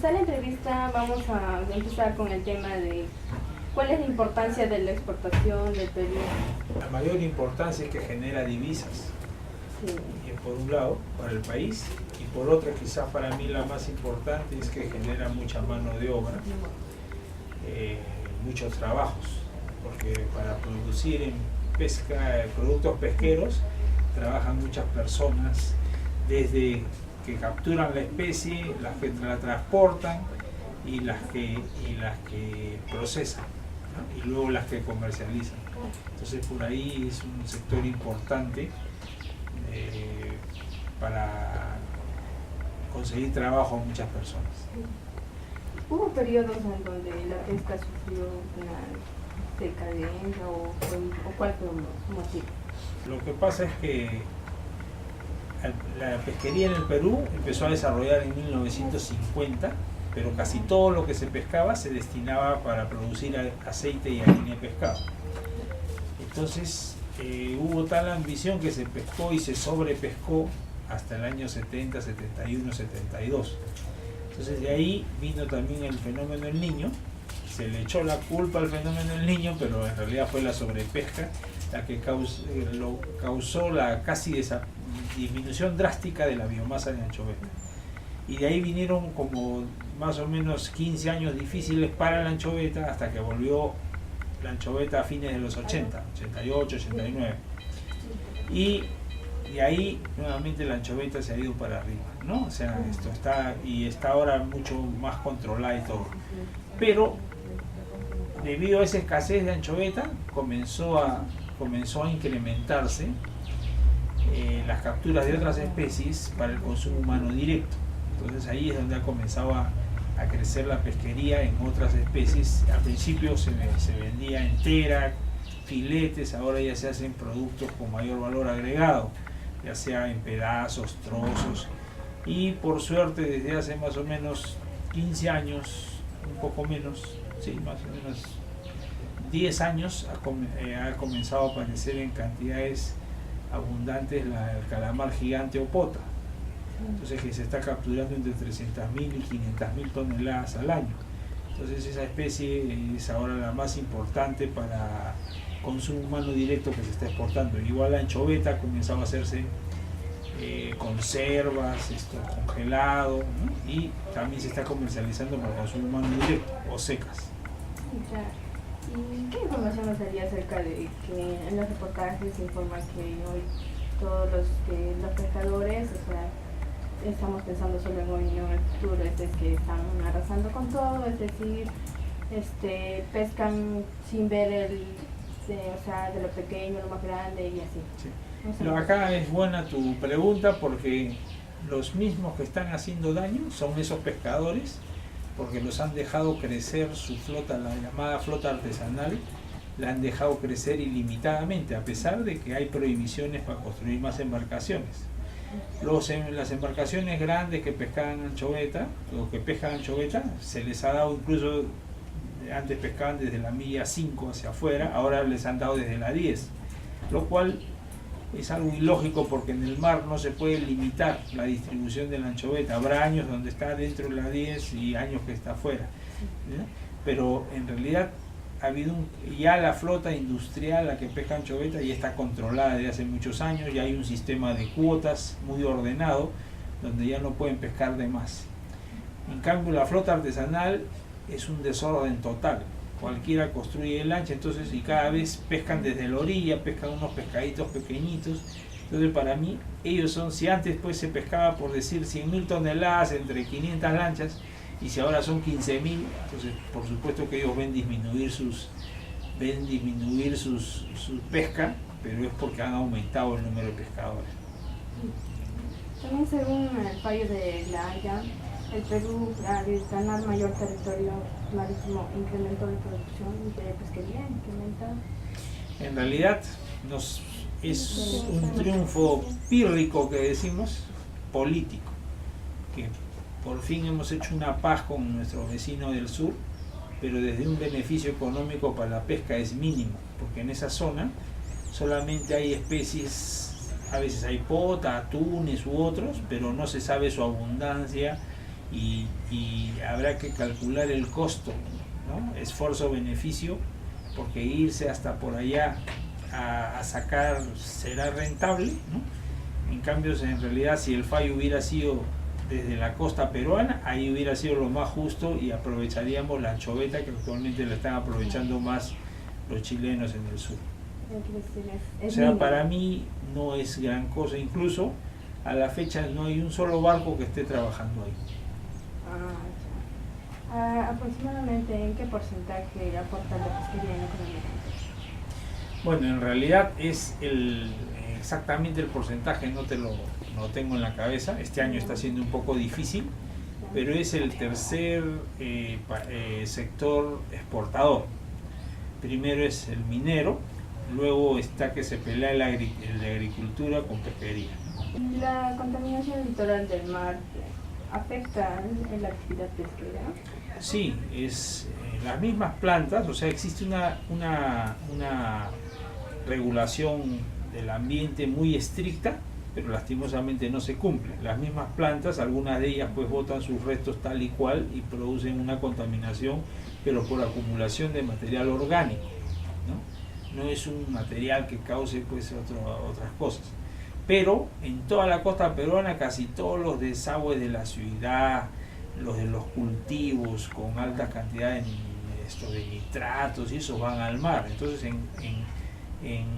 empezar la entrevista vamos a empezar con el tema de cuál es la importancia de la exportación del Perú. La mayor importancia es que genera divisas, Sí. por un lado, para el país, y por otro, quizás para mí la más importante, es que genera mucha mano de obra, muchos trabajos, porque para producir en pesca, productos pesqueros, trabajan muchas personas, desde que capturan la especie, las que la transportan y las que procesan, ¿no? Y luego las que comercializan. Entonces por ahí es un sector importante para conseguir trabajo a muchas personas. ¿Hubo periodos en donde la pesca sufrió una decadencia o cuál fue el motivo? Lo que pasa es que la pesquería en el Perú empezó a desarrollar en 1950, pero casi todo lo que se pescaba se destinaba para producir aceite y harina de pescado. Entonces hubo tal ambición que se pescó y se sobrepescó hasta el año 70, 71, 72. Entonces de ahí vino también el fenómeno del Niño. Se le echó la culpa al fenómeno del Niño, pero en realidad fue la sobrepesca la que causó la casi disminución drástica de la biomasa de anchoveta. Y de ahí vinieron como más o menos 15 años difíciles para la anchoveta, hasta que volvió la anchoveta a fines de los 80, 88, 89. Y de ahí nuevamente la anchoveta se ha ido para arriba, ¿no? O sea, esto está ahora mucho más controlada y todo. Pero debido a esa escasez de anchoveta comenzó a incrementarse las capturas de otras especies para el consumo humano directo. Entonces ahí es donde ha comenzado a crecer la pesquería en otras especies. Al principio se vendía entera, filetes, ahora ya se hacen productos con mayor valor agregado, ya sea en pedazos, trozos, y por suerte desde hace más o menos 15 años, un poco menos, sí, más o menos 10 años ha comenzado a aparecer en cantidades abundantes el calamar gigante o pota. Entonces que se está capturando entre 300.000 y 500.000 toneladas al año. Entonces esa especie es ahora la más importante para consumo humano directo que se está exportando. Igual la anchoveta ha comenzado a hacerse conservas, congelado, ¿no? Y también se está comercializando para consumo humano directo o secas. Claro. ¿Y qué información nos daría acerca de que en los reportajes se informa que hoy todos los pescadores, o sea, estamos pensando solo en hoy y no en el futuro, es que están arrasando con todo, es decir, pescan sin ver o sea, de lo pequeño a lo más grande y así? Sí. No sé. Pero acá es buena tu pregunta, porque los mismos que están haciendo daño son esos pescadores, porque los han dejado crecer su flota, la llamada flota artesanal, la han dejado crecer ilimitadamente, a pesar de que hay prohibiciones para construir más embarcaciones. Las embarcaciones grandes que pescaban anchoveta, o que pescan anchoveta, se les ha dado incluso, antes pescaban desde la milla 5 hacia afuera, ahora les han dado desde la 10, lo cual es algo ilógico, porque en el mar no se puede limitar la distribución de la anchoveta. Habrá años donde está dentro de la 10 y años que está afuera, ¿no? Pero en realidad ha habido ya la flota industrial, la que pesca anchoveta, ya está controlada desde hace muchos años, ya hay un sistema de cuotas muy ordenado, donde ya no pueden pescar de más. En cambio la flota artesanal es un desorden total. Cualquiera construye lancha, entonces, y cada vez pescan desde la orilla, pescan unos pescaditos pequeñitos. Entonces para mí, ellos son, si antes pues se pescaba por decir 100.000 toneladas entre 500 lanchas, y si ahora son 15.000, entonces por supuesto que ellos ven disminuir su pesca, pero es porque han aumentado el número de pescadores. También según el fallo de la Haya, el Perú, al ganar mayor territorio marítimo, incrementó la producción de pesquería, En realidad es un triunfo pírrico, que decimos, político, que por fin hemos hecho una paz con nuestro vecino del sur, pero desde un beneficio económico para la pesca es mínimo, porque en esa zona solamente hay especies, a veces hay pota, atunes u otros, pero no se sabe su abundancia y habrá que calcular el costo, ¿no? Esfuerzo-beneficio, porque irse hasta por allá a sacar será rentable, ¿no? En cambio, en realidad, si el fallo hubiera sido desde la costa peruana, ahí hubiera sido lo más justo y aprovecharíamos la anchoveta que actualmente la están aprovechando más los chilenos en el sur. O sea, para mí no es gran cosa, incluso a la fecha no hay un solo barco que esté trabajando ahí. ¿Aproximadamente en qué porcentaje aporta la pesquería en la economía? Bueno, en realidad es exactamente el porcentaje, no tengo en la cabeza. Este año está siendo un poco difícil, pero es el tercer sector exportador. Primero es el minero, luego está que se pelea la agricultura con pesquería. ¿La contaminación litoral del mar afecta en la actividad pesquera? Sí, es las mismas plantas, o sea, existe una regulación del ambiente muy estricta, pero lastimosamente no se cumple. Las mismas plantas, algunas de ellas pues botan sus restos tal y cual y producen una contaminación, pero por acumulación de material orgánico, ¿no? No es un material que cause pues otras cosas. Pero en toda la costa peruana casi todos los desagües de la ciudad, los de los cultivos con altas cantidades de nitratos y eso van al mar. Entonces en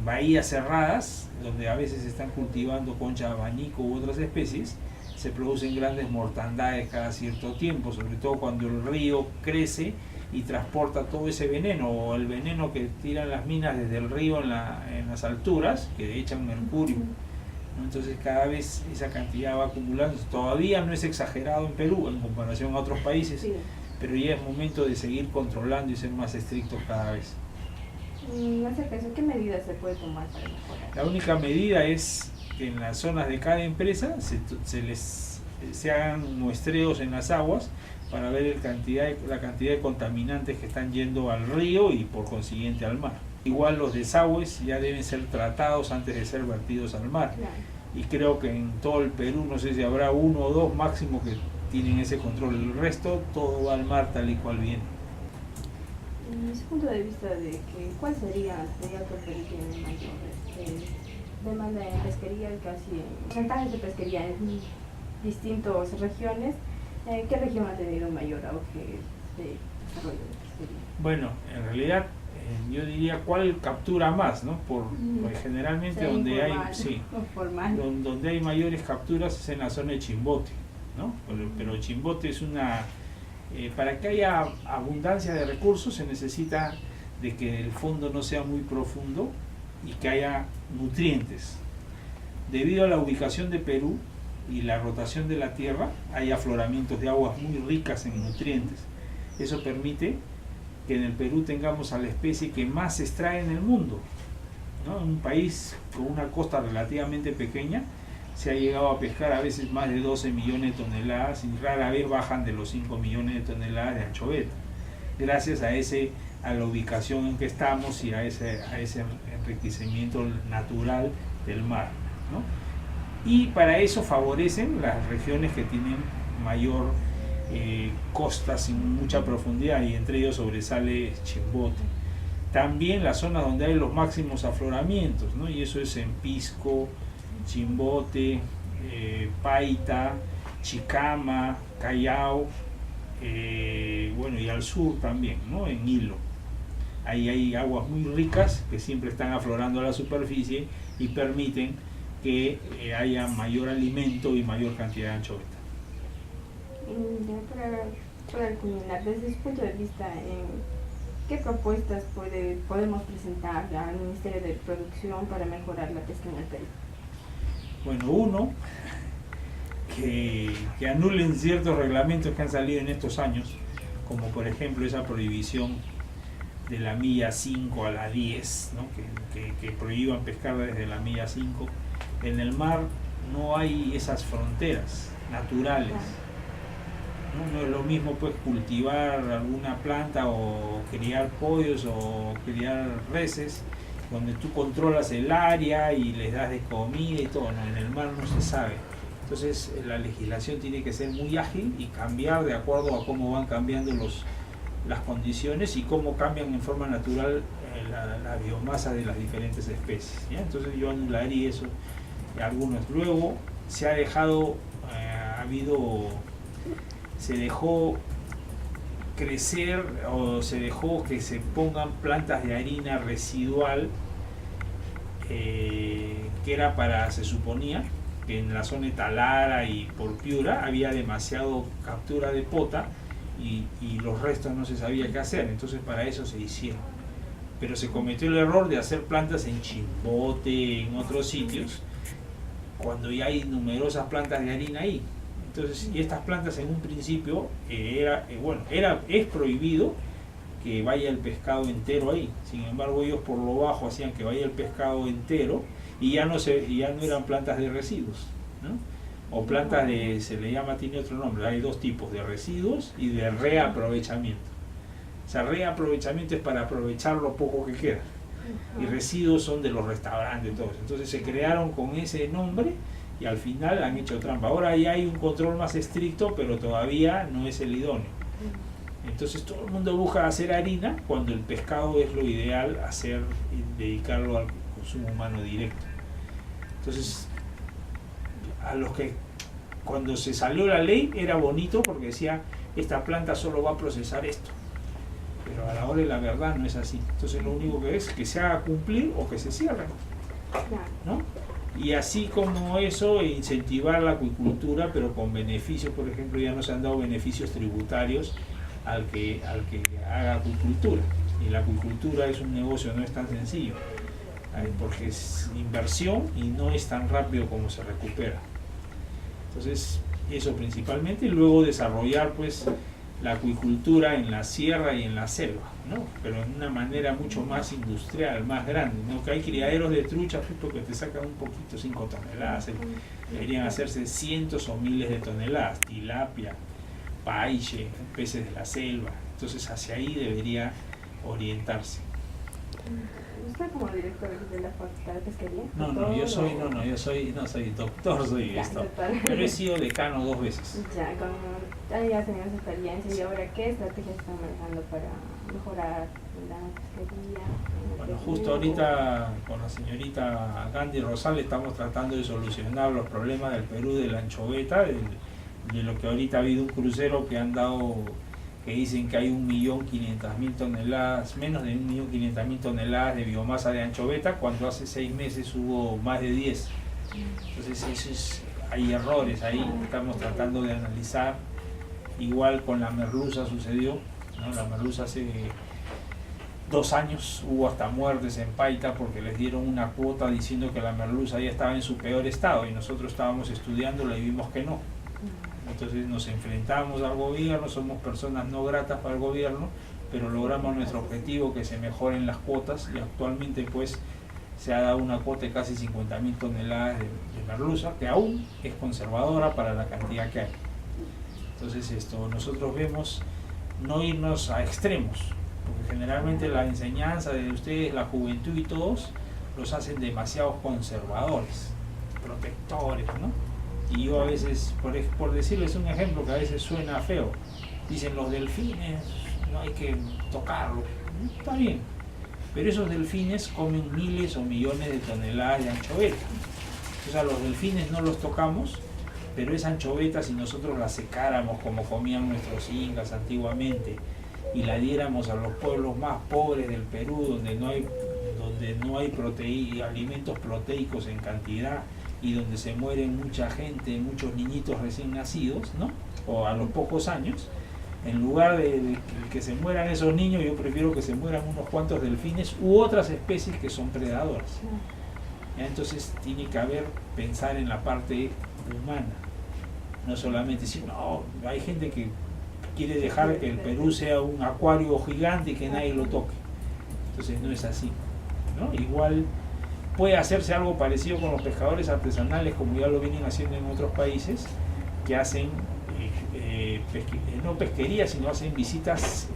bahías cerradas, donde a veces se están cultivando concha de abanico u otras especies, se producen grandes mortandades cada cierto tiempo, sobre todo cuando el río crece y transporta todo ese veneno, o el veneno que tiran las minas desde el río en las alturas, que echan mercurio, ¿no? Entonces cada vez esa cantidad va acumulando. Todavía no es exagerado en Perú en comparación a otros países, sí, pero ya es momento de seguir controlando y ser más estrictos cada vez. Acerca de eso, ¿qué medidas se puede tomar para mejorar? La única medida es que en las zonas de cada empresa se hagan muestreos en las aguas para ver la cantidad de contaminantes que están yendo al río y por consiguiente al mar. Igual los desagües ya deben ser tratados antes de ser vertidos al mar. Claro. Y creo que en todo el Perú, no sé si habrá uno o dos máximo que tienen ese control. El resto todo va al mar tal y cual viene. En su punto de vista, ¿cuál sería que el Perú tiene mayor demanda en pesquería, casi porcentajes de pesquería en distintas regiones? ¿Qué región ha tenido mayor auge de desarrollo de pesquería? Bueno, en realidad yo diría cuál captura más, ¿no? Porque generalmente donde hay mayores capturas es en la zona de Chimbote, ¿no? Pero Chimbote es para que haya abundancia de recursos se necesita de que el fondo no sea muy profundo y que haya nutrientes. Debido a la ubicación de Perú y la rotación de la tierra, hay afloramientos de aguas muy ricas en nutrientes. Eso permite que en el Perú tengamos a la especie que más se extrae en el mundo, ¿no? En un país con una costa relativamente pequeña se ha llegado a pescar a veces más de 12 millones de toneladas y rara vez bajan de los 5 millones de toneladas de anchoveta, gracias a la ubicación en que estamos y a ese enriquecimiento natural del mar, ¿no? Y para eso favorecen las regiones que tienen mayor costa sin mucha profundidad, y entre ellos sobresale Chimbote. También las zonas donde hay los máximos afloramientos, ¿no? Y eso es en Pisco, Chimbote, Paita, Chicama, Callao, bueno, y al sur también, ¿no? En Hilo. Ahí hay aguas muy ricas que siempre están aflorando a la superficie y permiten que haya mayor alimento y mayor cantidad de anchoveta. Para culminar, desde su punto de vista, ¿qué propuestas podemos presentar al Ministerio de Producción para mejorar la pesca en el Perú? Bueno, uno, que anulen ciertos reglamentos que han salido en estos años, como por ejemplo esa prohibición de la milla 5 a la 10, ¿no? que prohíban pescar desde la milla 5. En el mar no hay esas fronteras naturales. No es lo mismo pues cultivar alguna planta o criar pollos o criar reses, donde tú controlas el área y les das de comida y todo. No, en el mar no se sabe. Entonces la legislación tiene que ser muy ágil y cambiar de acuerdo a cómo van cambiando las condiciones y cómo cambian en forma natural la biomasa de las diferentes especies, ¿ya? Entonces yo anularía eso algunos. Luego se ha dejado, se dejó crecer o se dejó que se pongan plantas de harina residual, que era para, se suponía que en la zona de Talara y por Piura había demasiado captura de pota y los restos no se sabía qué hacer, entonces para eso se hicieron. Pero se cometió el error de hacer plantas en Chimbote, en otros sitios, cuando ya hay numerosas plantas de harina ahí. Entonces, y estas plantas en un principio es prohibido que vaya el pescado entero ahí. Sin embargo, ellos por lo bajo hacían que vaya el pescado entero y ya no eran plantas de residuos, ¿no? O plantas se le llama, tiene otro nombre, hay dos tipos, de residuos y de reaprovechamiento. O sea, reaprovechamiento es para aprovechar lo poco que queda, y residuos son de los restaurantes, todos. Entonces se crearon con ese nombre y al final han hecho trampa. Ahora ya hay un control más estricto, pero todavía no es el idóneo. Entonces todo el mundo busca hacer harina cuando el pescado es lo ideal hacer y dedicarlo al consumo humano directo. Entonces, a los que cuando se salió la ley era bonito porque decía, esta planta solo va a procesar esto, pero a la hora de la verdad no es así. Entonces lo único que es que se haga cumplir o que se cierre, ¿no? Y así como eso, incentivar la acuicultura, pero con beneficios. Por ejemplo, ya nos han dado beneficios tributarios al que haga acuicultura, y la acuicultura es un negocio, no es tan sencillo, porque es inversión y no es tan rápido como se recupera. Entonces eso principalmente, y luego desarrollar pues la acuicultura en la sierra y en la selva, ¿no? Pero en una manera mucho más industrial, más grande, ¿no? Que hay criaderos de trucha que te sacan un poquito, 5 toneladas, deberían hacerse cientos o miles de toneladas, tilapia, paiche, peces de la selva. Entonces hacia ahí debería orientarse. ¿Usted como director de la Facultad de Pesquería? No soy doctor, soy esto, pero he sido decano 2 veces. Ya has tenido esa experiencia, y ahora ¿qué estrategias están manejando para mejorar la pesquería? Bueno, justo ahorita con la señorita Gandhi Rosales estamos tratando de solucionar los problemas del Perú de la anchoveta, de lo que ahorita ha habido un crucero que dicen que hay 1.500.000 toneladas, menos de 1.500.000 toneladas de biomasa de anchoveta, cuando hace 6 meses hubo más de 10. Entonces hay errores ahí, estamos tratando de analizar. Igual con la merluza sucedió, ¿no? La merluza hace 2 años hubo hasta muertes en Paita porque les dieron una cuota diciendo que la merluza ya estaba en su peor estado, y nosotros estábamos estudiándola y vimos que no. Entonces nos enfrentamos al gobierno, somos personas no gratas para el gobierno, pero logramos nuestro objetivo, que se mejoren las cuotas, y actualmente pues se ha dado una cuota de casi 50.000 toneladas de merluza, que aún es conservadora para la cantidad que hay. Entonces nosotros vemos no irnos a extremos, porque generalmente la enseñanza de ustedes, la juventud y todos, los hacen demasiado conservadores, protectores, ¿no? Y yo a veces, por decirles un ejemplo que a veces suena feo, dicen los delfines no hay que tocarlos. Está bien, pero esos delfines comen miles o millones de toneladas de anchoveta. O sea, los delfines no los tocamos, pero esa anchoveta, si nosotros la secáramos como comían nuestros incas antiguamente y la diéramos a los pueblos más pobres del Perú, donde no hay alimentos proteicos en cantidad, y donde se mueren mucha gente, muchos niñitos recién nacidos, ¿no? O a los pocos años, en lugar de que se mueran esos niños, yo prefiero que se mueran unos cuantos delfines u otras especies que son predadoras. Entonces tiene que pensar en la parte humana, no solamente decir, no, hay gente que quiere dejar que el Perú sea un acuario gigante y que nadie lo toque. Entonces no es así, ¿no? Igual puede hacerse algo parecido con los pescadores artesanales, como ya lo vienen haciendo en otros países, que hacen no pesquería, sino hacen visitas,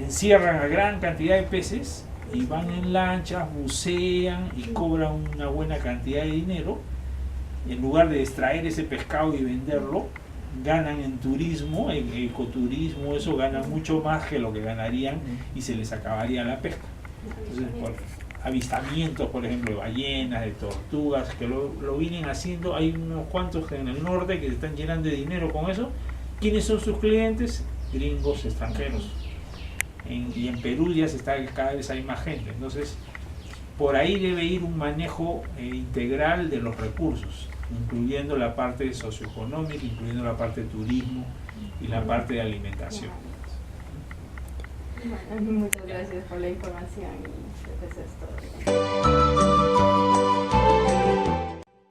encierran a gran cantidad de peces y van en lanchas, bucean y cobran una buena cantidad de dinero, en lugar de extraer ese pescado y venderlo, ganan en turismo, en ecoturismo, eso ganan mucho más que lo que ganarían y se les acabaría la pesca. Entonces, por avistamientos, por ejemplo, de ballenas, de tortugas, que lo vienen haciendo, hay unos cuantos en el norte que se están llenando de dinero con eso. ¿Quiénes son sus clientes? Gringos, extranjeros. Y en Perú ya cada vez hay más gente. Entonces, por ahí debe ir un manejo integral de los recursos, incluyendo la parte socioeconómica, incluyendo la parte de turismo y la parte de alimentación. Muchas gracias por la información y pues es todo.